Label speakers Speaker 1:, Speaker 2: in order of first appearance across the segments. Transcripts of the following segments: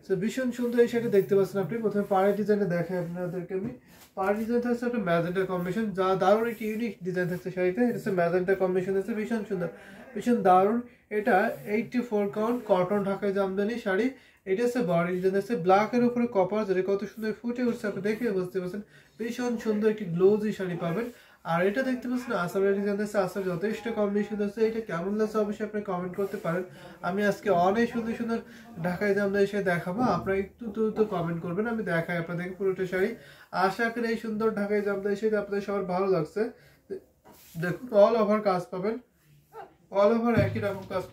Speaker 1: So ভীষণ সুন্দর এই শাড়িটা দেখতে পাচ্ছেন আপনি। প্রথমে পাড়ের ডিজাইনটা দেখাই আপনাদেরকে আমি। পাড়ের ডিজাইন থাকছে একটা ম্যাজেন্টা কম্বিনেশন, যা দারুণ একটি ইউনিক ডিজাইন থাকছে শাড়িতে। এটা হচ্ছে ম্যাজেন্টা কম্বিনেশন আছে, ভীষণ সুন্দর, ভীষণ দারুণ। এটা 84 কাউন্ট কটন ঢাকাই জামদানি শাড়ি। এটা হচ্ছে বডি ডিজাইন আছে ব্ল্যাকের উপরে কপার, যেটা কত সুন্দর ফুটে উঠছে আপনি দেখে বুঝতে পারছেন। ভীষণ সুন্দর একটি গ্লোজি শাড়ি পাবেন। আর এটা দেখতে পাচ্ছেন আসলের ডিজাইন আছে, আসলে যথেষ্ট কম্বিনেশন আছে। এটা কেমন লাগছে অবশ্যই আপনি কমেন্ট করতে পারেন। আমি আজকে অনেক সুন্দর সুন্দর ঢাকাই জামদানি শাড়ি দেখাবো, আপনারা একটু দ্রুত কমেন্ট করবেন, আমি দেখাই আপনাদেরকে পুরোটা শাড়ি। আশা করি এই সুন্দর ঢাকাই জামদানি শাড়ি আপনাদের সবার ভালো লাগছে। দেখুন অল ওভার কাজ পাবেন, অল ওভার একই রকম কাজ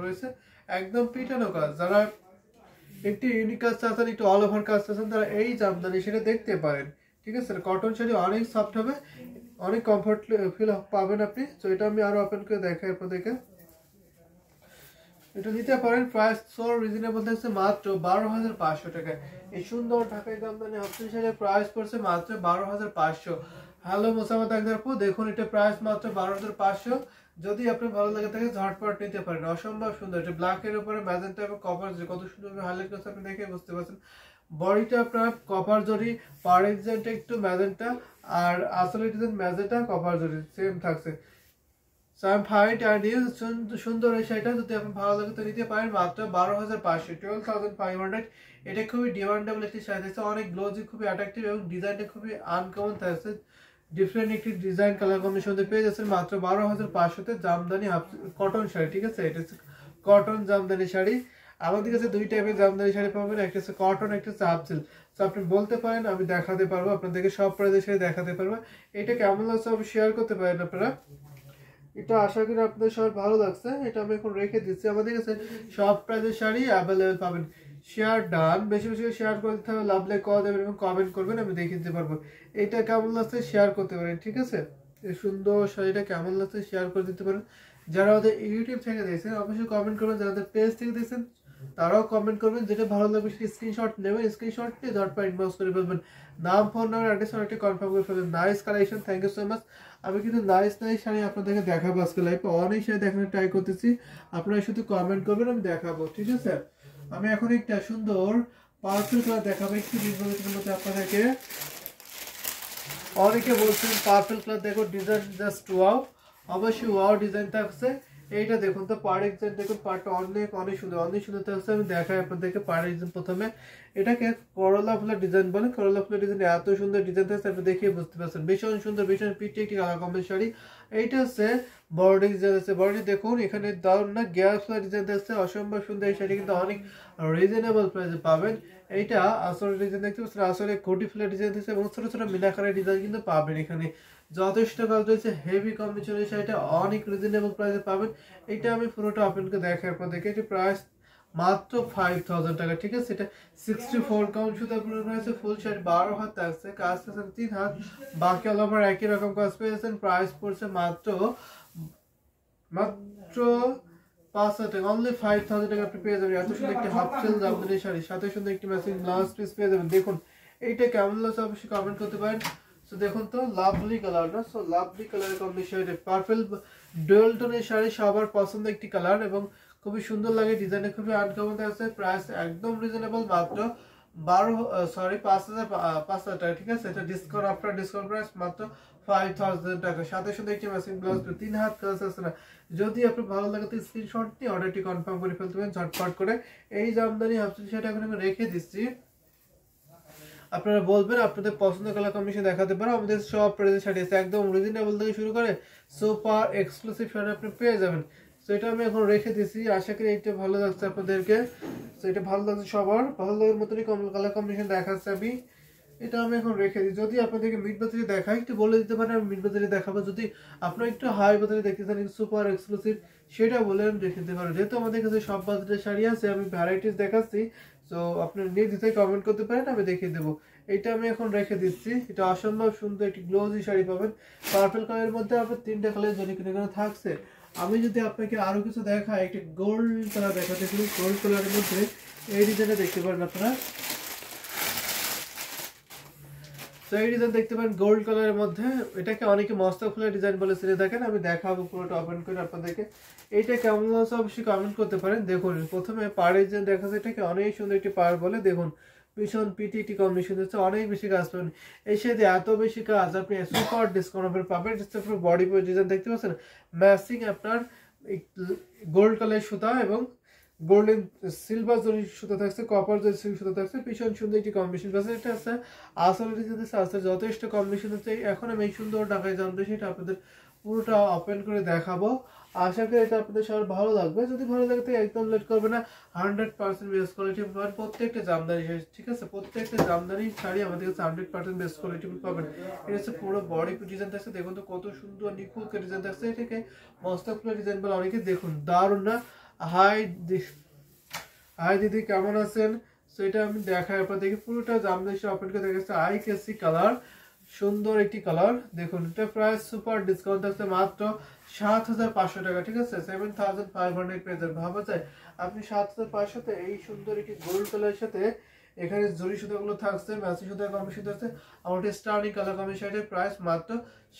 Speaker 1: রয়েছে, একদম পিটানো কাজ। যারা একটি ইউনিক কাজ চাচ্ছেন, একটু অল ওভার কাজ চাচ্ছেন, তারা এই জামদানি সেটা দেখতে পারেন। ঠিক আছে, কটন শাড়ি অনেক সফট হবে, অনেক কমফর্ট ফিল পাবেন আপনি। তো এটা আমি আরো ওপেন করে দেখাই আপনাদেরকে। এটা নিতে পারেন, প্রাইস সো রিজনেবল থাকছে মাত্র 12,500 টাকায়। এই সুন্দর ঢাকাই জামদানি অপশন শাড়ির প্রাইস পড়ছে মাত্র 12,500। হ্যালো মোসাম্মদ আকদার আপু, দেখুন এটা প্রাইস মাত্র 12,500। যদি আপনার ভালো লাগে থাকে ঝটপট নিতে পারেন, অসম্ভব সুন্দর। এটা ব্ল্যাক এর উপরে ম্যাজেন্টা এবং কপার কত সুন্দর হাইলাইট করছে আপনি দেখে বুঝতে পারছেন। বডিটা আপনার কপার জরি, পাড়ের ডিজাইনটা একটু ম্যাজেন্টা, আর আসলে ডিজাইন ম্যাজেন্টা কপার জরি সেম থাকছে। সুন্দর এই শাড়িটা যদি আপনার ভালো লাগে তো নিতে পারেন মাত্র 12,500, 12,500। এটা খুবই ডিমান্ডেবল একটি শাড়ি থাকছে, অনেক গ্লোজি, খুবই অ্যাট্রাকটিভ এবং ডিজাইনটা খুবই আনকমন থাকছে। ডিফারেন্ট একটি ডিজাইন কালার কম্বিনেশন পেয়ে যাচ্ছেন মাত্র 12,500-তে জামদানি কটন শাড়ি। ঠিক আছে, এটা হচ্ছে কটন জামদানি শাড়ি। আমাদের কাছে দুই টাইপের জামদানি শাড়ি পাবেন, একটা হচ্ছে কটন, একটা হচ্ছে আপসিল। তো আপনি বলতে পারেন, আমি দেখাতে পারবো আপনাদেরকে, সব প্রাইজের শাড়ি দেখাতে পারবো। এটা কেমন লাগছে আপনি শেয়ার করতে পারেন আপনারা। এটা আশা করি আপনাদের সবার ভালো লাগছে। এটা আমি এখন রেখে দিচ্ছি। আমাদের কাছে সব প্রাইজের শাড়ি অ্যাভেলেবেল পাবেন। শেয়ার ডান, বেশি বেশি শেয়ার করে দিতে হবে, লাভ লাইক কল দেবেন এবং কমেন্ট করবেন, আমি দেখিয়ে দিতে পারবো। এটা কেমন লাগছে শেয়ার করতে পারেন। ঠিক আছে, এই সুন্দর শাড়িটা কেমন লাগছে শেয়ার করে দিতে পারেন। যারা আমাদের ইউটিউব থেকে দেখছেন অবশ্যই কমেন্ট করবেন, যারা পেজ থেকে দেখছেন তারাও কমেন্ট করবেন। যেটা ভালো লাগবে সেটা স্ক্রিনশট নেবেন, স্ক্রিনশট নিয়ে ঝটপট ইনবক্স করে ফেলবেন। নাম, ফোন নাম্বার, অ্যাড্রেস অনেকটা কনফার্ম করে ফেলবেন। Nice collection, thank you so much. আমি কিন্তু নাইস নাইস শাড়ি আপনাদেরকে দেখাবো আজকে লাইভে, অনেক শাড়ি দেখানোর ট্রাই করতেছি। আপনারা শুধু কমেন্ট করবেন, আমি দেখাবো। ঠিক আছে, আমি এখন একটা সুন্দর পার্পল কালার দেখাবো একটু ডিসপ্লের মধ্যে আপনাদেরকে। অনেকে বলছেন পার্পল কালার দেখো, ডিজাইন জাস্ট ওয়াও, অবশ্যই ওয়াও ডিজাইন থাকছে। এইটা দেখুন তো পাড়ের ডিজাইন দেখুন, পাড়টা অনেক অনেক সুন্দর, অনেক সুন্দর থাকছে। আমি দেখাই আপনাদেরকে পাড়ের ডিজাইন। প্রথমে এটাকে করলা ফুলের ডিজাইন বলে, করলা ফুলের ডিজাইন এত সুন্দর ডিজাইন থাকছে আপনি দেখে বুঝতে পারছেন। ভীষণ সুন্দর, ভীষণ পিটি একটি কালার কম্বিনেশন শাড়ি। এইটা হচ্ছে বডি ডিজাইন আছে, বডি দেখুন এখানে দারুণ না গিয়ার ফুলের ডিজাইন থাকছে, অসম্ভব সুন্দর। এই শাড়ি কিন্তু অনেক রিজনেবল প্রাইসে পাবেন। এইটা আসলে ডিজাইন দেখতে পাচ্ছেন, আসলে কোটি ফুলের ডিজাইন থাকছে এবং ছোট ছোট মিনাকারের ডিজাইন কিন্তু পাবেন এখানে। যথেষ্ট কাজ রয়েছে, হেভি কম্বিনেশন। এই শাড়িটা অনেক রিজনেবল প্রাইসে পাবেন। এটা আমি পুরোটা আপনাকে দেখাই আপনাদেরকে। এটি প্রাইস মাত্র 5,000 টাকা। ঠিক আছে, এটা 64 কাউন্ট সুতা পুরো রয়েছে, ফুল শাড়ি 12 হাত থাকছে, কাজ থাকছে 3 হাত, বাকি অল ওভার একই রকম কাজ পেয়েছেন। প্রাইস পড়ছে মাত্র 5,000 টাকা, অনলি 5,000 টাকা আপনি পেয়ে যাবেন। এত সুন্দর একটি হাফ সেল জামদানি শাড়ি, সাথে সুন্দর একটি ম্যাচিং ব্লাউজ পিস পেয়ে যাবেন। দেখুন এইটা কেমন লাগছে অবশ্যই কমেন্ট করতে পারেন। সো দেখুন তো লাভলি কালার না, সো লাভলি কালারের কম্বিনেশন, পার্পল ডুয়াল টোনের শাড়ি সবার পছন্দ একটি কালার এবং খুবই সুন্দর লাগে, ডিজাইনে খুবই আনকমন আছে। প্রাইস একদম রিজনেবল, মাত্র 5,000 টাকা। ঠিক আছে, এটা ডিসকাউন্ট, আফটার ডিসকাউন্ট প্রাইস মাত্র 5,000 টাকা। সাথে সাথে একটি ম্যাচিং ব্লাউজ, 3 হাত কাজ আছে না। যদি আপনার ভালো লাগে তো স্ক্রিনশট নিয়ে অর্ডারটি কনফার্ম করে ফেলতে পারেন ঝটপট করে। এই জামদানি হাফ সেটা এখন আমি রেখে দিচ্ছি, আপনারা বলবেন আপনাদের পছন্দ কালার কম্বিনেশন দেখাতে পারো। আমাদের সব প্রাইসের শাড়ি আছে, একদম রিজনেবল থেকে শুরু করে সুপার এক্সক্লুসিভ শাড়ি আপনি পেয়ে যাবেন। তো এটা আমি এখন রেখে দিচ্ছি, আশা করি এটা ভালো লাগছে আপনাদেরকে। তো এটা ভালো লাগছে সবার, ভালো লাগার মতনই কালার কম্বিনেশন দেখাচ্ছে আমি। এটা আমি এখন রেখে দিই। যদি আপনাদেরকে মিড বাজারে দেখাই একটু বলে দিতে পারেন, আমি মিড বাজারে দেখাবো। যদি আপনারা একটু হাই বাজারে দেখতে চান সুপার এক্সক্লুসিভ, সেটা বলে আমি দেখে দিতে পারেন। যেহেতু আমাদের কাছে সব বাজারের শাড়ি আছে, আমি ভ্যারাইটিস দেখাচ্ছি। তো আপনি নির্দ্বিধায় কমেন্ট করতে পারেন, আমি দেখিয়ে দেবো। এটা আমি এখন রেখে দিচ্ছি। এটা অসম্ভব সুন্দর একটি গ্লোজি শাড়ি পাবেন, পার্পল কালারের মধ্যে আপনার 3টা কালার জন্য থাকছে। আমি যদি আপনাকে আরো কিছু দেখাই, একটি গোল্ড কালার দেখাতে শুরু, গোল্ড কালারের মধ্যে এই ডিজাইনটা দেখতে পারেন আপনারা। সো এই ডিজাইন দেখতে পারেন গোল্ড কালারের মধ্যে, এটাকে অনেকে মস্তক ফুলের ডিজাইন বলে চিনে থাকেন। আমি দেখাবো পুরোটা ওপেন করে আপনাদেরকে। এইটা কেমন আছে অবশ্যই কমেন্ট করতে পারেন। দেখুন প্রথমে পাড়ের ডিজাইন দেখা যাচ্ছে, এটাকে অনেক সুন্দর একটি পাড় বলে। দেখুন ভীষণ পিটি একটি কম্বিনেশন হচ্ছে, অনেক বেশি কাজ পাবেন। এই সাথে এত বেশি কাজ আপনি সুপার ডিসকাউন্ট অফার পাবেন। পুরো বডি ডিজাইন দেখতে পাচ্ছেন, ম্যাচিং আপনার গোল্ড কালার সুতা এবং গোল্ডেন সিলভার জরি সুতা থাকছে, কপার জরি সুতা থাকছে, ভীষণ সুন্দর একটি কম্বিনেশন পাচ্ছে। এটা আছে আসলে আছে যথেষ্ট কম্বিনেশন হচ্ছে। এখন আমি এই সুন্দর ঢাকায় জানতে সেটা আপনাদের পুরোটা ওপেন করে দেখাবো। আশা করি এটা আপনাদের সবার ভালো লাগবে। যদি ভালো লাগে তো একদম লেট করবে না, 100% বেস্ট কোয়ালিটি পাবেন প্রত্যেকটা জামদানি, ঠিক আছে? প্রত্যেকটা জামদানি শাড়ি আমাদের কাছে 100% বেস্ট কোয়ালিটি পাবেন। এটা হচ্ছে পুরো বডি ডিজাইন থাকছে, দেখুন তো কত সুন্দর নিখুঁত ডিজাইন থাকছে। এটাকে মস্তক ফুলের ডিজাইন বলে অনেকে, দেখুন দারুণ না? হাই হাই দিদি কেমন আছেন? সো এটা আমি দেখাই আপনাদেরকে পুরোটা জামদানি ওপেন করে দেখাচ্ছে। আই কেসি কালার, সুন্দর একটি কালার। দেখুন এটা প্রাইস সুপার ডিসকাউন্ট থাকছে মাত্র 7500 টাকা, ঠিক আছে? 7500 পেয়ে যাবেন। ভাবা যায় আপনি 7500 এই সুন্দর একটি গোল্ড কালারের সাথে এখানে জরি সুতাগুলো থাকছে, ম্যাচিং সুতা কম্বিনেশন থাকছে, আমাদের স্টার্নিং কালার কম্বিনেশনের প্রাইস মাত্র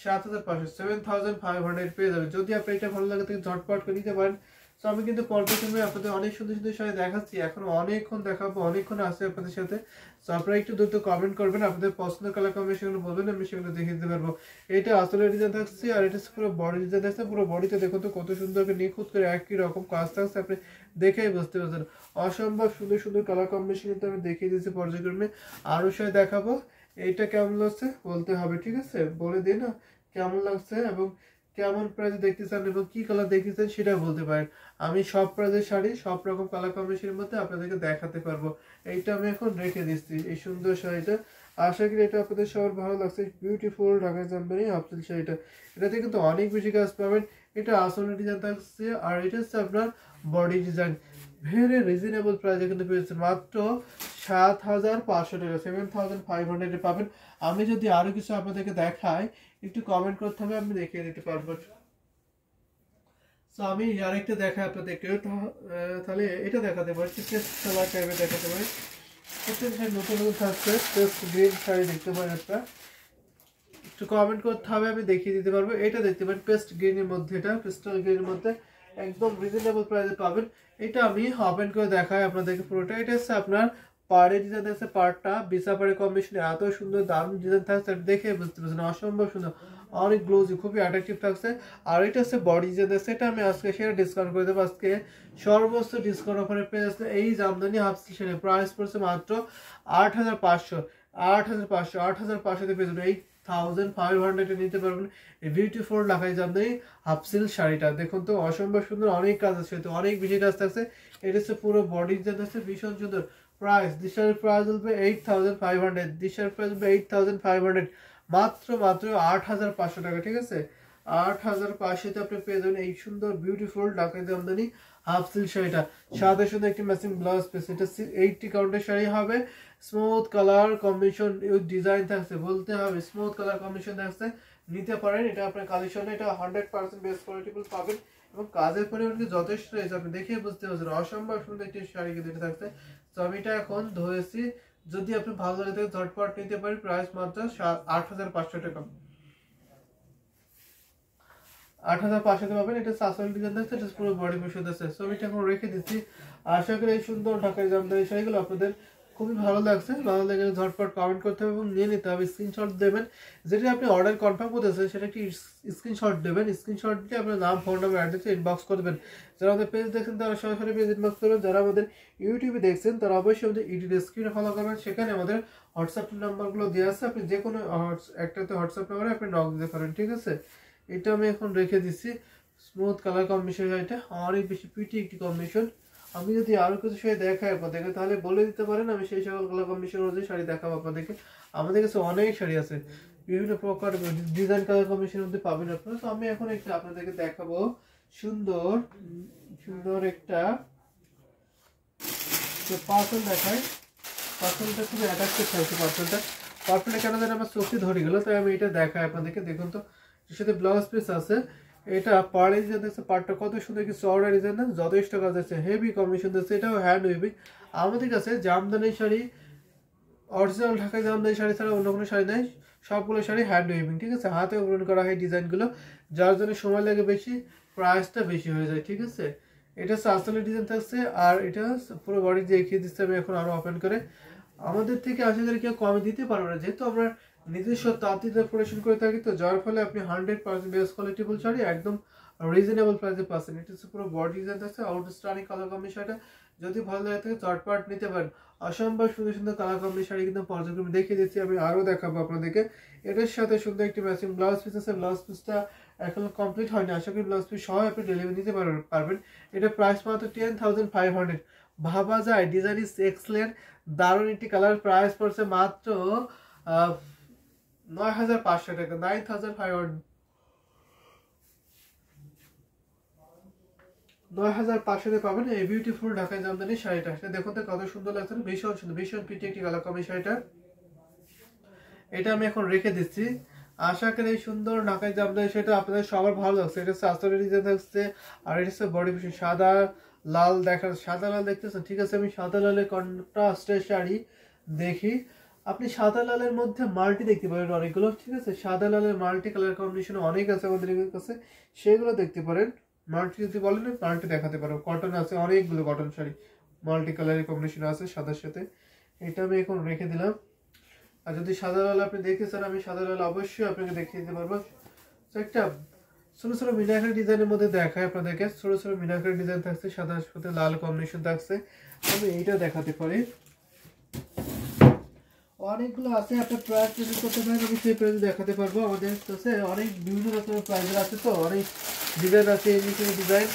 Speaker 1: 7500, 7500 পেয়ে যাবেন। যদি আপনি এটা ভালো লাগে তাহলে ঝটপট করে নিতে পারেন। তো আমি কিন্তু পর্যায়ক্রমে আপনাদের অনেক সুন্দর সুন্দর শাড়ি দেখাচ্ছি, এখন অনেকক্ষণ দেখাবো, অনেকক্ষণ আছে আপনাদের সাথে। তো আপনারা একটু দ্রুত কমেন্ট করবেন, আপনাদের পছন্দের কালার কম্বিনেশনগুলো বলবেন, আমি সেগুলো দেখে দিতে পারবো। এটা আসলে ডিজাইন থাকছে, আর এটা পুরো বডি ডিজাইন থাকছে। পুরো বডিতে দেখুন তো কত সুন্দর করে নিখুঁত করে একই রকম কাজ থাকছে, আপনি দেখেই বুঝতে পারছেন। অসম্ভব সুন্দর সুন্দর কালার কম্বিনেশন কিন্তু আমি দেখিয়ে দিয়েছি পর্যায়ক্রমে। আরও শাড়ি দেখাবো। এইটা কেমন লাগছে বলতে হবে, ঠিক আছে? বলে দিন না কেমন লাগছে এবং কেমন প্রাইসে দেখতে চান এবং কি কালার দেখতে চান সেটা বলতে পারেন। আমি সব প্রাইসের শাড়ি সব রকম কালার কম্বিনেশনের মধ্যে আপনাদেরকে দেখাতে পারবো। এইটা আমি এখন রেখে দিচ্ছি, এই সুন্দর শাড়িটা। আশা করি এটা আপনাদের সবার ভালো লাগছে। বিউটিফুল ঢাকা জামদানি আফসিল শাড়িটা, এটাতে কিন্তু অনেক বেশি কাজ পাবেন। এটা আসলে ডিজাইন থাকছে, আর এটা হচ্ছে আপনার বডি ডিজাইন। ভেরি রিজনেবল প্রাইসে কিন্তু পেয়েছেন মাত্র 7500 টাকা, 7500 পাবেন। আমি যদি আরো কিছু আপনাদেরকে দেখাই, একটু কমেন্ট করতে হবে, আমি দেখিয়ে দিতে পারবো। তো আমি আরেকটা দেখাই আপনাদেরকে, তাহলে এটা দেখাতে পারি, টেস্ট কালার টাইপের দেখাতে পারি। প্রত্যেকটা নতুন নতুন থাকছে, টেস্ট গ্রিন শাড়ি দেখতে পারেন একটা, একটু কমেন্ট করতে হবে, আমি দেখিয়ে দিতে পারবো। এটা দেখতে পারেন পেস্ট গ্রিনের মধ্যে, এটা পেস্টাল গ্রিনের মধ্যে একদম রিজনেবল প্রাইসে পাবেন। এটা আমি ওপেন করে দেখাই আপনাদেরকে পুরোটা। এটা হচ্ছে আপনার পাড়ের ডিজাইন আছে, পাড়টা বিছা পাড়ের কম্বিনেশনে এত সুন্দর দারুণ ডিজাইন থাকছে, দেখে বুঝতে পারছেন অসম্ভব সুন্দর, অনেক গ্লোজি, খুবই অ্যাট্রাকটিভ থাকছে। আর এটা হচ্ছে বডি ডিজাইন আছে, এটা আমি আজকে সেটা ডিসকাউন্ট করে দেবো। আজকে সর্বোচ্চ ডিসকাউন্ট অফারে পেয়ে আসছে এই জামদানি হাফ সিলের প্রাইস পড়ছে মাত্র 8500, 8500 পেয়ে যাবেন। 8500 নিতে পারবেন এই বিউটিফুল ঢাকাই জামদানি হাফ সিল্ক শাড়িটা। দেখুন তো অসম্ভব সুন্দর, অনেক কাজ আছে, তো অনেক বেশি কাজ থাকছে। এটা হচ্ছে পুরো বডি ডিজাইন আছে, ভীষণ সুন্দর। প্রাইস দিশার প্রাইস বলবে 8500, দিশার প্রাইস বলবে 8500, মাত্র 8500 টাকা, ঠিক আছে? 8500 আপনি পেয়ে যাবেন এই সুন্দর বিউটিফুল ঢাকাই জামদানি হাফ সিল্ক শাড়িটা। সাথে সাথে একটি ম্যাচিং ব্লাউজ পিস, এটা 80 কাউন্টের শাড়ি হবে। স্মুথ কালার কম্বিনেশন ডিজাইন থাকছে, বলতে হবে স্মুথ কালার কম্বিনেশন থাকছে, নিতে পারেন। এটা আপনার কালেকশনে এটা 100% বেস্ট কোয়ালিটিফুল পাবেন এবং কাজের পরিমাণ কিন্তু যথেষ্ট রয়েছে, আপনি দেখে বুঝতে পারছেন। অসম্ভব সুন্দর একটি শাড়ি কিন্তু এটা থাকছে। তো আমি এটা এখন ধরেছি, যদি আপনি ভালো লাগে তাহলে ঝটপট নিতে পারেন। প্রাইস মাত্র 8500 টাকা, 8500 পাবেন। এটা সাসল ডিজাইন আছে, এটা পুরো বডি পিস আছে। সো এটা এখন রেখে দিচ্ছি। আশা করি এই সুন্দর ঢাকাই জামদানি শাড়িগুলো আপনাদের খুবই ভালো লাগছে। ভালো লাগলে ঝটপট কমেন্ট করতে হবে এবং নিয়ে নিতে হবে। স্ক্রিনশট দেবেন, যেটা আপনি অর্ডার কনফার্ম করতেছেন সেটা একটি স্ক্রিনশট দেবেন। স্ক্রিনশট দিয়ে আপনার নাম, ফোন নাম্বার, অ্যাড্রেস ইনবক্স করবেন। যারা আমাদের পেজ দেখছেন তারা সরাসরি পেজ ইনবক্স করবেন, যারা আমাদের ইউটিউবে দেখছেন তারা অবশ্যই আমাদের ইউটিউব স্ক্রিনে ফলো করবেন। সেখানে আমাদের হোয়াটসঅ্যাপ নাম্বারগুলো দেওয়া আছে, আপনি যে কোনো একটাতে হোয়াটসঅ্যাপ নাম্বারে আপনি নক দিতে পারেন, ঠিক আছে? এটা আমি এখন রেখে দিচ্ছি। স্মুথ কালার কম্বিনেশন, এটা অনেক বেশি পিটি একটি কম্বিনেশন। আমি যদি আরো কিছু শাড়ি দেখাই আপনাদেরকে তাহলে বলে দিতে পারেন, আমি সেই সকল কালার কম্বিনেশন অনুযায়ী শাড়ি দেখাবো আপনাদেরকে। আমাদের কাছে অনেক শাড়ি আছে, বিভিন্ন প্রকার ডিজাইন কালার কম্বিনেশন মধ্যে পাবেন আপনারা। তো আমি এখন একটা আপনাদেরকে দেখাবো সুন্দর সুন্দর একটা পার্সেল দেখাই। পার্সেলটা খুবই অ্যাট্রাক্টিভ থাকছে। পার্সেলটা কেন যেন আমার চোখে ধরে গেল, তাই আমি এটা দেখাই আপনাদেরকে। দেখুন তো এর সাথে ব্লাউজ পিস আছে, এটা পাড়ে ডিজাইন আছে, পাড়টা কত সুন্দর কি চওড়া ডিজাইন, যথেষ্ট কাজ আছে, হেভি কম্বিনেশন আছে। এটাও হ্যান্ড উইভিং। আমাদের কাছে জামদানি শাড়ি অরিজিনাল ঢাকায় জামদানি শাড়ি ছাড়া অন্য কোনো শাড়ি নেই, সবগুলো শাড়ি হ্যান্ড ওয়েভিং, ঠিক আছে, হাতে অঙ্কন করা হয় ডিজাইনগুলো, যার জন্য সময় লাগে বেশি, প্রাইসটা বেশি হয়ে যায়, ঠিক আছে। এটা হচ্ছে আসলে ডিজাইন থাকছে, আর এটা পুরো বডি দেখিয়ে দিচ্ছে আমি এখন আরো ওপেন করে। আমাদের থেকে আশা করি কেউ কমে দিতে পারবে না, যেহেতু আমরা নিজস্ব তাঁতিতে প্রোডাকশন করে থাকি, তো যার ফলে আপনি 100% বেস্ট কোয়ালিটিফুল শাড়ি একদম রিজনেবল প্রাইসে পাচ্ছেন। এটা হচ্ছে পুরো বডি ডিজাইন থাকছে, আউটস্ট্যান্ডিং কালার কম্বিনেশনটা, যদি ভালো লাগে থাকে চটপট নিতে পারেন। অসম্ভব সুন্দর সুন্দর কালার কম্বিনেশন শাড়ি কিন্তু পর্যায়ক্রমে দেখিয়ে দিচ্ছি, আমি আরও দেখাবো আপনাদেরকে। এটার সাথে সুন্দর একটি ম্যাচিং ব্লাউজ পিস আছে, ব্লাউজ পিসটা এখন কমপ্লিট হয়নি, আশা করি ব্লাউজ পিস সহ আপনি ডেলিভারি নিতে পারবেন। এটা প্রাইস মাত্র 10,500। ভাবা যায় ডিজাইন ইজ এক্সেলেন্ট, দারুণ একটি কালার, প্রাইস পড়ছে মাত্র 9,500 টাকা, 9,500, 9,500 পাবেন এই বিউটিফুল ঢাকায় জামদানি শাড়িটা। সেটা দেখুন তো কত সুন্দর লাগছে, ভীষণ সুন্দর, ভীষণ পিটি একটি কালার কম্বি শাড়িটা। এটা আমি এখন রেখে দিচ্ছি, আশা করি এই সুন্দর ঢাকায় জামদানি শাড়িটা আপনাদের সবার ভালো লাগছে। এটা হচ্ছে আস্তরের ডিজাইন থাকছে, আর এটা হচ্ছে বডি পিস সাদা লাল, দেখা সাদা লাল দেখতেছেন, ঠিক আছে। আমি সাদা লালের কন্ট্রাস্টের শাড়ি দেখি, আপনি সাদা লালের মধ্যে মাল্টি দেখতে পারেন অনেকগুলো, ঠিক আছে, সাদা লালের মাল্টি কালার কম্বিনেশন অনেক আছে আমাদের কাছে, সেগুলো দেখতে পারেন। মাল্টি যদি বলেন মাল্টি দেখাতে পারো, কটন আছে অনেকগুলো, কটন শাড়ি মাল্টি কালারের কম্বিনেশন আছে সাদার সাথে। এটা আমি এখন রেখে দিলাম, আর যদি সাদা লাল আপনি দেখতে চান আমি সাদা লাল অবশ্যই আপনাকে দেখিয়ে দিতে পারবো। তো একটা ছোট ছোট মিনাকারি ডিজাইনের মধ্যে দেখায় আপনাদেরকে, ছোট ছোট মিনাকারি ডিজাইন থাকছে, সাদার সাথে লাল কম্বিনেশন থাকছে, আমি এইটা দেখাতে পারি। অনেকগুলো আছে, আপনার প্রাইস চেঞ্জ করতে পারেন, আমি সেই প্রাইস দেখাতে পারবো। আমাদের কাছে অনেক বিভিন্ন রকমের প্রাইসের আছে, তো অনেক ডিজাইন আছে, ইউনিক ডিজাইন,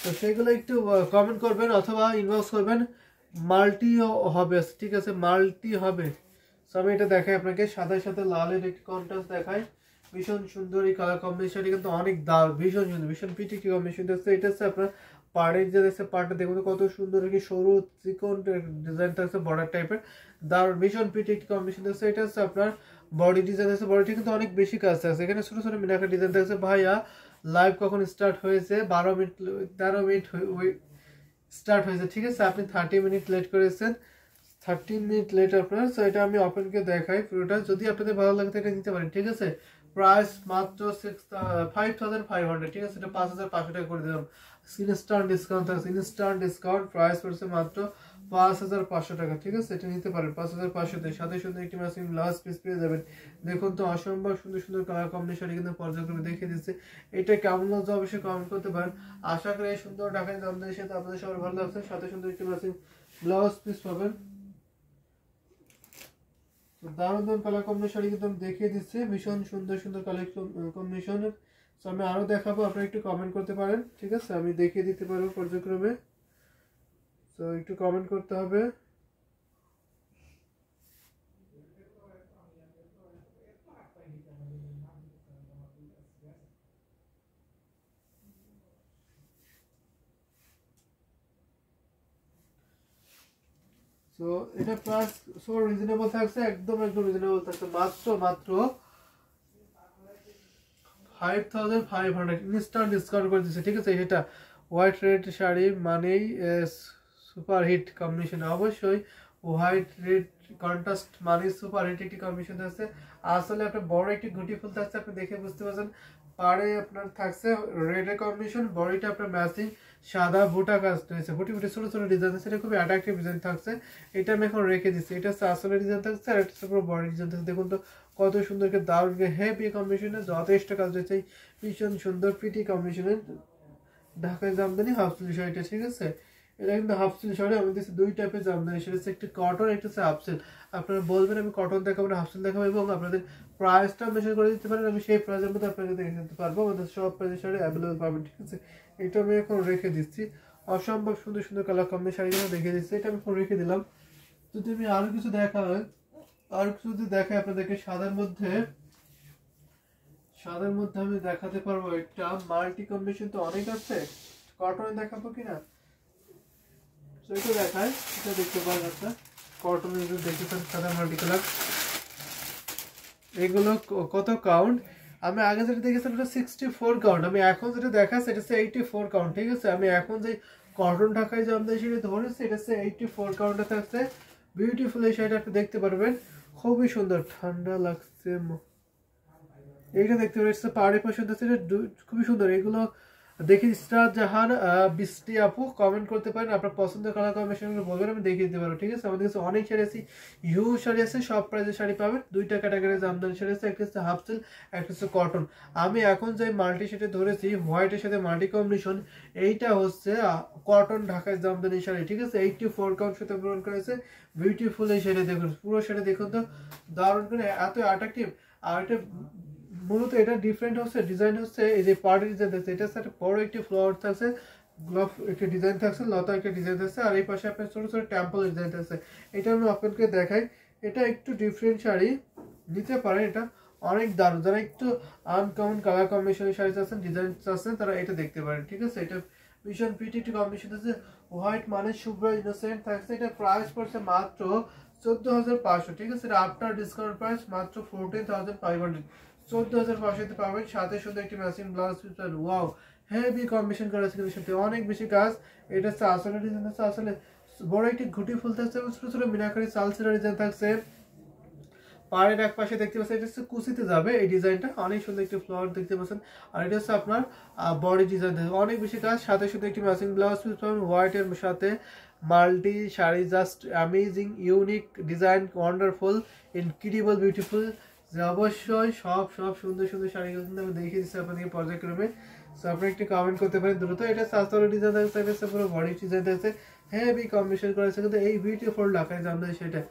Speaker 1: তো সেগুলো একটু কমেন্ট করবেন অথবা ইনবক্স করবেন। মাল্টি হবে, ঠিক আছে, মাল্টি হবে। সো আমি এটা দেখাই আপনাকে, সাদার সাথে লালের একটি কন্ট্রাস্ট দেখায়, ভীষণ সুন্দর এই কালার কম্বিনেশনটি কিন্তু অনেক দারুণ, ভীষণ সুন্দর, ভীষণ পিটি একটি কম্বিনেশন থাকছে। এটা হচ্ছে আপনার পাড়ের যে দেখছে, পাড়টা দেখুন কত সুন্দর একটি সরু চিকন ডিজাইন থাকছে, বর্ডার টাইপের, দারুণ ভীষণ পিটি একটি কম্বিনেশন থাকছে। এটা হচ্ছে আপনার বডি ডিজাইন আছে, বডিটি কিন্তু অনেক বেশি কাজ থাকছে, এখানে ছোট ছোট মিনাকার ডিজাইন থাকছে। ভাইয়া লাইভ কখন স্টার্ট হয়েছে? 12 মিনিট 13 মিনিট স্টার্ট হয়েছে, ঠিক আছে, আপনি 30 মিনিট লেট করেছেন, 13 মিনিট লেট আপনার। সো এটা আমি ওপেনকে দেখাই পুরোটা, যদি আপনাদের ভালো লাগে এটা নিতে পারেন, ঠিক আছে। প্রাইস মাত্র 5,500, ঠিক আছে, এটা 5,500 টাকা করে দিলাম। ইনস্ট্যান্ট ডিসকাউন্ট আছে, ইনস্ট্যান্ট ডিসকাউন্ট, প্রাইস পড়ছে মাত্র 5,500 টাকা, ঠিক আছে, এটা নিতে পারেন 5,500 তে। সাথে সুন্দর একটি ম্যাচিং ব্লাউজ পিস পেয়ে যাবেন। দেখুন তো অসম্ভব সুন্দর সুন্দর কালার কম্বিনেশন কিন্তু পর্যায়ক্রমে দেখিয়ে দিচ্ছে। এটা কেমন লাগছে অবশ্যই কমেন্ট করতে পারেন। আশা করি এই সুন্দর ঢাকায় জামদানির সাথে আপনাদের সবার ভালো লাগছে। সাথে সুন্দর একটি ম্যাচিং ব্লাউজ পিস পাবেন, দারুণ দারুণ কালার কম্বিনেশন কিন্তু আমি দেখিয়ে দিচ্ছি, ভীষণ সুন্দর সুন্দর কালার কম্বিনেশনের। সো আমি আরো দেখাবো, আপনারা একটু কমেন্ট করতে পারেন, ঠিক আছে, আমি দেখিয়ে দিতে পারবো পর্যায়ক্রমে। তো একটু কমেন্ট করতে হবে। তো এটা প্রাইস সো রিজনেবল থাকছে, একদম একদম রিজনেবল থাকছে, মাত্র মাত্র 5,500 ইনস্ট্যান্ট ডিসকাউন্ট করে দিচ্ছে, ঠিক আছে। এটা হোয়াইট রেড শাড়ি মানেই সুপার হিট কম্বিনেশন, অবশ্যই হোয়াইট রেড কন্ট্রাস্ট মানে সুপার হিট একটি কম্বিনেশন থাকছে। আসলে আপনার বড় একটি গুটি ফুল থাকছে, আপনি দেখে বুঝতে পারছেন, পাড়ে আপনার থাকছে রেডের কম্বিনেশন, বডিটা আপনার ম্যাচিং সাদা বুটা কাজ রয়েছে, বুটি বুটি ছোট ছোট ডিজাইন আছে, এটা খুবই অ্যাট্রাকটিভ ডিজাইন থাকছে। এটা আমি এখন রেখে দিচ্ছি, এটা হচ্ছে আসলে ডিজাইন থাকছে, আর এটা পুরো বডি ডিজাইন থাকছে। দেখুন তো কত সুন্দর দারুণ হেভি কম্বিনেশনে যথেষ্ট কাজ রয়েছে, ভীষণ সুন্দর পিটি কম্বিনেশনের ঢাকায় জামদানি হাফ সিল্ক শাড়িটা, ঠিক আছে। এটা কিন্তু হাফ সিল্ক শাড়ি, আমি দিচ্ছি দুই টাইপের জামদানি, সেটা হচ্ছে একটি কটন, একটা হচ্ছে হাফ সিল্ক। আপনারা বলবেন আমি কটন দেখাবো না হাফ সিল্ক দেখাবো, এবং আপনাদের প্রাইসটা মেনশন করে দিতে পারেন, আমি সেই প্রাইসের মধ্যে আপনাকে দেখে দিতে পারবো। আমাদের সব প্রাইসের শাড়ি অ্যাভেলেবল পাবেন, ঠিক আছে। এটা আমি এখন রেখে দিচ্ছি, অসম্ভব সুন্দর সুন্দর কালার কম্বিনেশন শাড়িগুলো দেখে দিচ্ছি, এটা আমি এখন রেখে দিলাম। যদি আমি আরো কিছু দেখা হয়, আর কিছু যদি দেখায় আপনাদেরকে, সাদার মধ্যে আমি দেখাতে পারবো, একটা মাল্টি কম্বিনেশন তো অনেক আছে, কটনে দেখাবো কিনা সেটা দেখায়, এটা দেখতে পারেন একটা কটনের দেখেছেন সাদা মাল্টি কালার। এগুলো কত কাউন্ট, আমি আগে যেটা দেখেছিলাম এটা 64 কাউন্ট, আমি এখন যেটা দেখাচ্ছি এটা হচ্ছে 84 কাউন্ট, ঠিক আছে। আমি এখন যে কটন ঢাকায় জামদানি শাড়ি ধরেছি এটা হচ্ছে 84 কাউন্টে থাকছে, বিউটিফুল এই শাড়িটা আপনি দেখতে পারবেন, খুবই সুন্দর, ঠান্ডা লাগছে। এইটা দেখতে পাচ্ছি পাহাড়ি পছন্দ আছে, খুবই সুন্দর। এগুলো দেখি ইসরাত জাহান বৃষ্টি আপু কমেন্ট করতে পারেন, আপনার পছন্দের কালার কম্বিনেশনগুলো বলবেন, আমি দেখিয়ে দিতে পারবো। ঠিক আছে, আমাদের কাছে অনেক শাড়ি আছে, হিউজ শাড়ি আছে, সব প্রাইসের শাড়ি পাবেন। দুইটা ক্যাটাগরি জামদানি শাড়ি আছে, একটা হচ্ছে হাফ সিল্ক, একটা হচ্ছে কটন। আমি এখন যে মাল্টি শাড়ি ধরেছি হোয়াইটের সাথে মাল্টি কম্বিনেশন, এইটা হচ্ছে কটন ঢাকায় জামদানি শাড়ি। ঠিক আছে, 84 কাউন্ট সাথে পূরণ করেছে। বিউটিফুল এই শাড়ি দেখুন, পুরো শাড়ি দেখুন তো, দারুণ করে, এত অ্যাট্রাকটিভ। আর এটা মূলত এটা ডিফারেন্ট হচ্ছে, ডিজাইন হচ্ছে এই যে পার্টি ডিজাইন থাকছে, এটা সাথে বড় একটি ফ্লাওয়ার থাকছে, গ্লোভ একটা ডিজাইন থাকছে, লতা একটা ডিজাইন থাকছে, আর এই পাশে আপনার ছোট ছোট টেম্পল ডিজাইন থাকছে। এটা আমি আপনাকে দেখাই, এটা একটু ডিফারেন্ট শাড়ি, নিতে পারেন, এটা অনেক দারুণ। যারা একটু আনকমন কালার কম্বিনেশনের শাড়ি চাচ্ছেন, ডিজাইন চাচ্ছেন, তারা এটা দেখতে পারেন। ঠিক আছে, এটা ভীষণ প্রিটি একটি কম্বিনেশন আছে, হোয়াইট মানে শুভ্র ইনোসেন্ট থাকছে। এটা প্রাইস পড়ছে মাত্র 14,500। ঠিক আছে, এটা আফটার ডিসকাউন্ট প্রাইস মাত্র 14,500। 14,500 পাবেন, সাথে সাথে একটি matching blouse piece. Wow, heavy combination করা আছে কিন্তু সাথে অনেক বেশি কাজ। এটা হচ্ছে আসলে ডিজাইন আছে, আসলে বড় একটি ঘুটি ফুল থাকছে এবং ছোট ছোট মিনাকারি সালসেরা ডিজাইন থাকছে। পাড়ের এক পাশে দেখতে পাচ্ছেন, এটা হচ্ছে কুচিতে যাবে এই ডিজাইনটা, অনেক সুন্দর একটি ফ্লাওয়ার দেখতে পাচ্ছেন। আর এটা হচ্ছে আপনার বডি ডিজাইন, অনেক বেশি কাজ, সাথে সাথে একটি ম্যাচিং ব্লাউজ পিস পাবেন হোয়াইট এর সাথে। Multi sari, just amazing, unique design, wonderful, incredible, beautiful. যে অবশ্যই সব সব সুন্দর সুন্দর শাড়িগুলো কিন্তু আমি দেখিয়ে দিচ্ছি আপনাদেরকে পর্যায়ক্রমে। সো আপনি একটু কমেন্ট করতে পারেন দ্রুত। এটা সাস্তরের ডিজাইন থাকছে, এটা হচ্ছে পুরো বডি ডিজাইন থাকছে, হেভি কম্বিনেশন করেছে কিন্তু এই বিউটিফুল ঢাকায় জামদানি সেটা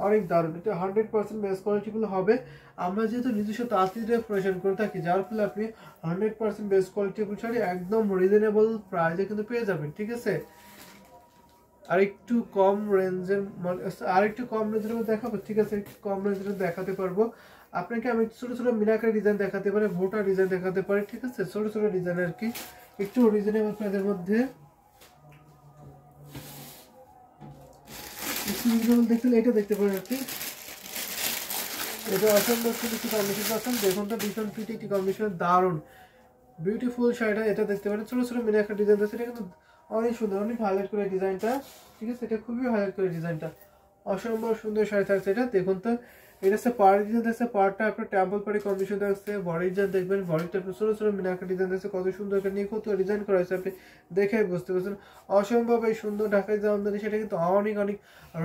Speaker 1: অনেক দারুণ। এটা 100% বেস্ট কোয়ালিটিফুল হবে। আমরা যেহেতু নিজস্ব তাঁতিতে প্রোডাকশন করে থাকি, যার ফলে আপনি 100% বেস্ট কোয়ালিটিফুল শাড়ি একদম রিজনেবল প্রাইসে কিন্তু পেয়ে যাবেন। ঠিক আছে, আরেকটু কম রেঞ্জের মধ্যে দেখাবো। ঠিক আছে, একটু কম রেঞ্জের দেখাতে পারবো আপনাকে। আমি ছোট ছোট মিনাকারি ডিজাইন দেখাতে পারি, ভোটা ডিজাইন দেখাতে পারি। ঠিক আছে, ছোট ছোট ডিজাইন আর কি, একটু রিজনেবল প্রাইসের মধ্যে দেখতে, এটা দেখতে পারেন আর কি। এটা অসম্ভব কিছু কম্বিনেশন পাচ্ছেন, দেখুন তো ভীষণ প্রিটি একটি কম্বিনেশন, দারুণ বিউটিফুল শাড়িটা। এটা দেখতে পারেন, ছোট ছোট মিনাকারি ডিজাইন আছে, এটা কিন্তু অনেক সুন্দর, অনেক হাইলাইট করে ডিজাইনটা। ঠিক আছে, এটা খুবই হাইলাইট করে ডিজাইনটা, অসম্ভব সুন্দর শাড়ি থাকছে। এটা দেখুন তো, এটা হচ্ছে পাড় ডিজাইন থাকছে, পাড়টা আপনার টেম্পল পাড়ি কম্বিনেশন থাকছে। বডি ডিজাইন দেখবেন, বডিটা আপনার ছোট ছোট মিনাকারি ডিজাইন থাকছে, কত সুন্দর একটা নিখুঁত ডিজাইন করা হয়েছে, আপনি দেখে বুঝতে পারছেন। অসম্ভব এই সুন্দর ঢাকায় জামদানি সেটা কিন্তু অনেক অনেক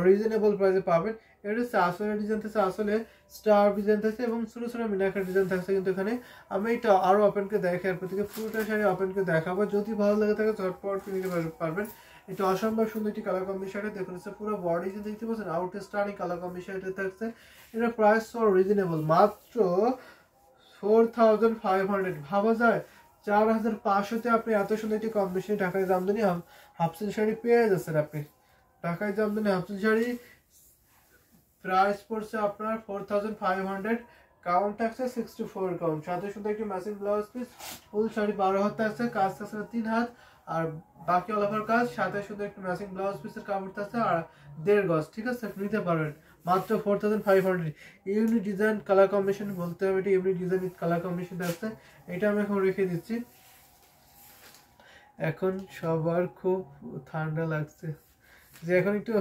Speaker 1: রিজনেবল প্রাইসে পাবেন। এটা হচ্ছে আসলে ডিজাইন থাকছে, আসলে স্টার ডিজাইন থাকছে এবং ছোট ছোট মিনাকারি ডিজাইন থাকছে। কিন্তু এখানে আমি এটা আরো ওপেনকে দেখে আপনাদেরকে পুরোটা শাড়ি ওপেনকে দেখাবো, যদি ভালো লাগে থাকে ঝটপট নিতে পারবেন। এটা অসম্ভব সুন্দর একটি কালার কম্বিনেশন, দেখুন পুরো বডি যে দেখতে পাচ্ছেন, আউট স্টাইলিং কালার কম্বিনেশন থাকছে। এটা প্রাইস সো রিজনেবল, মাত্র 4,500। ভাবা যায় 4,500-তে আপনি এত সুন্দর একটি কম্বিনেশন ঢাকায় জামদানি হাফ সিল্ক শাড়ি পেয়ে যাচ্ছেন। আপনি ঢাকায় Jamdani half silk sari price পড়ছে আপনার 4,500, কাউন্ট থাকছে 64 কাউন্ট, সাথে সুন্দর একটি ম্যাচিং ব্লাউজ পিস, ফুল শাড়ি 12 হাত থাকছে, কাজ থাকছে 3 হাত, আর বাকি অল ওভার কাজ, সাথে সুন্দর একটি ম্যাচিং ব্লাউজ পিসের কাপড় থাকছে আর 1.5 গজ। ঠিক আছে, নিতে পারবেন মাত্র 4,500। ইউনিক ডিজাইন কালার কম্বিনেশন বলতে হবে, এটা ইউনিক ডিজাইন কালার কম্বিনেশন থাকছে। এটা আমি এখন রেখে দিচ্ছি। এখন সবার খুব ঠান্ডা লাগছে, যে এখন একটু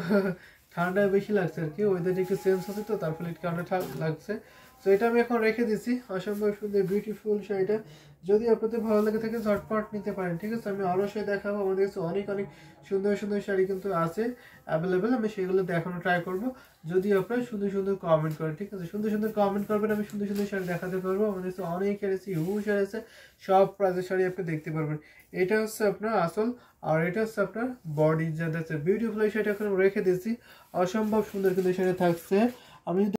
Speaker 1: ঠান্ডা বেশি লাগছে আর কি, ওয়েদার একটু চেঞ্জ হচ্ছে তো, তার ফলে একটু ঠান্ডা লাগছে। তো এটা আমি এখন রেখে দিচ্ছি, অসম্ভব সুন্দর বিউটিফুল শাড়িটা। যদি আপনাদের ভালো লাগে থাকে ঝটপট নিতে পারেন। ঠিক আছে, আমি আরও শাড়ি দেখাবো, আমাদের কাছে অনেক অনেক সুন্দর সুন্দর শাড়ি কিন্তু আছে অ্যাভেলেবেল, আমি সেগুলো দেখানো ট্রাই করবো যদি আপনারা সুন্দর সুন্দর কমেন্ট করেন। ঠিক আছে, সুন্দর সুন্দর কমেন্ট করবেন, আমি সুন্দর সুন্দর শাড়ি দেখাতে পারবো। আমাদের কাছে অনেক শাড়ি আছে, হিউজ শাড়ি আছে, সব প্রাইজের শাড়ি আপনি দেখতে পারবেন। এটা হচ্ছে আপনার আসল, আর এটা হচ্ছে আপনার বডি, যেটা বিউটিফুল শাড়িটা এখন রেখে দিচ্ছি, অসম্ভব সুন্দর কিন্তু শাড়ি থাকছে। আমি